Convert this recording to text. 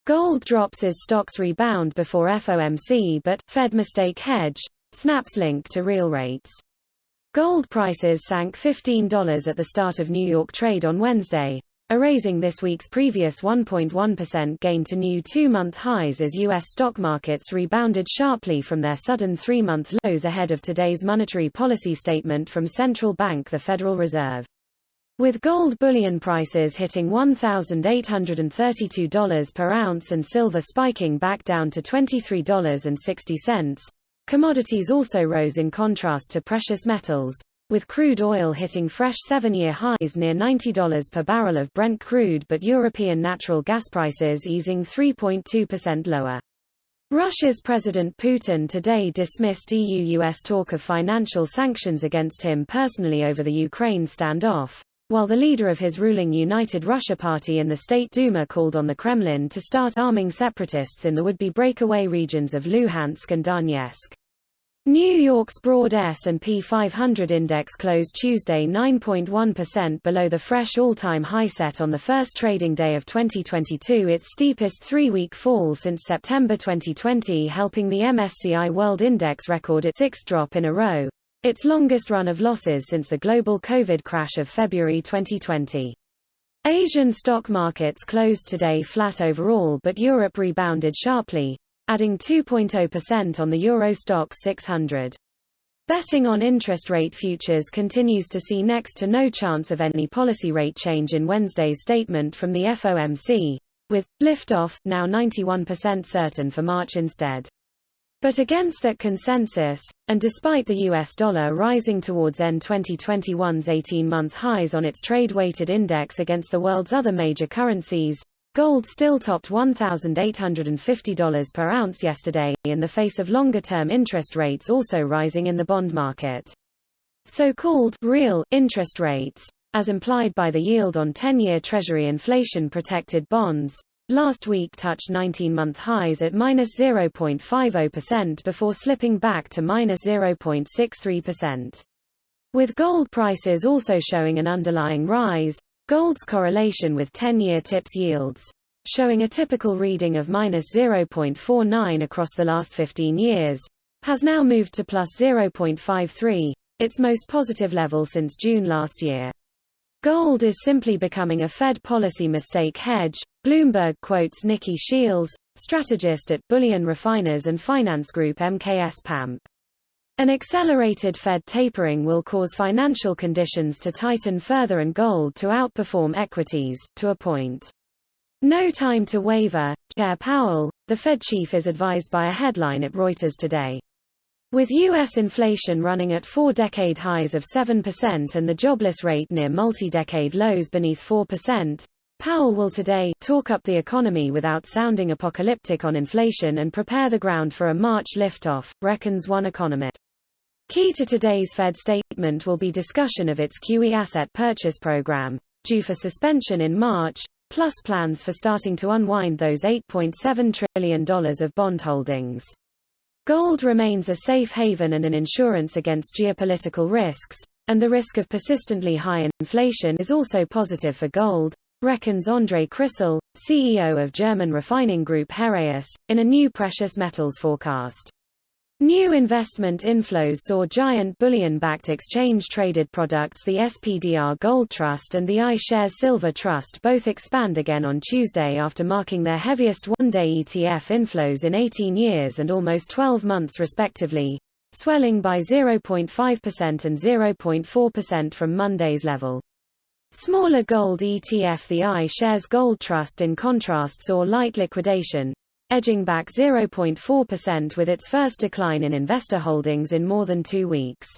Gold drops as stocks rebound before FOMC, but Fed mistake hedge snaps link to real rates. Gold prices sank $15 at the start of New York trade on Wednesday, erasing this week's previous 1.1% gain to new two-month highs as U.S. stock markets rebounded sharply from their sudden three-month lows ahead of today's monetary policy statement from central bank the Federal Reserve. With gold bullion prices hitting $1,832 per ounce and silver spiking back down to $23.60, commodities also rose in contrast to precious metals, with crude oil hitting fresh 7-year highs near $90 per barrel of Brent crude, but European natural gas prices easing 3.2% lower. Russia's President Putin today dismissed EU-US talk of financial sanctions against him personally over the Ukraine standoff, while the leader of his ruling United Russia Party in the State Duma called on the Kremlin to start arming separatists in the would-be breakaway regions of Luhansk and Donetsk. New York's broad S&P 500 index closed Tuesday 9.1% below the fresh all-time high set on the first trading day of 2022, its steepest three-week fall since September 2020, helping the MSCI World Index record its sixth drop in a row, its longest run of losses since the global COVID crash of February 2020. Asian stock markets closed today flat overall, but Europe rebounded sharply, adding 2.0% on the Euro Stoxx 600. Betting on interest rate futures continues to see next to no chance of any policy rate change in Wednesday's statement from the FOMC, with liftoff now 91% certain for March instead. But against that consensus, and despite the US dollar rising towards end 2021's 18-month highs on its trade-weighted index against the world's other major currencies, gold still topped $1,850 per ounce yesterday, in the face of longer-term interest rates also rising in the bond market. So-called real interest rates, as implied by the yield on 10-year Treasury inflation-protected bonds, last week touched 19-month highs at -0.50% before slipping back to -0.63%. With gold prices also showing an underlying rise, gold's correlation with 10-year TIPS yields, showing a typical reading of -0.49 across the last 15 years, has now moved to +0.53, its most positive level since June last year. Gold is simply becoming a Fed policy mistake hedge, Bloomberg quotes Nikki Shields, strategist at bullion refiners and finance group MKS PAMP. An accelerated Fed tapering will cause financial conditions to tighten further and gold to outperform equities, to a point. No time to waver, Chair Powell, the Fed chief, is advised by a headline at Reuters today. With U.S. inflation running at 4-decade highs of 7% and the jobless rate near multi-decade lows beneath 4%, Powell will today talk up the economy without sounding apocalyptic on inflation and prepare the ground for a March liftoff, reckons one economist. Key to today's Fed statement will be discussion of its QE asset purchase program, due for suspension in March, plus plans for starting to unwind those $8.7 trillion of bond holdings. Gold remains a safe haven and an insurance against geopolitical risks, and the risk of persistently high inflation is also positive for gold, reckons André Krissel, CEO of German refining group Heraeus, in a new precious metals forecast. New investment inflows saw giant bullion-backed exchange-traded products the SPDR Gold Trust and the iShares Silver Trust both expand again on Tuesday after marking their heaviest one-day ETF inflows in 18 years and almost 12 months respectively, swelling by 0.5% and 0.4% from Monday's level. Smaller gold ETF the iShares Gold Trust in contrast saw light liquidation, edging back 0.4% with its first decline in investor holdings in more than 2 weeks.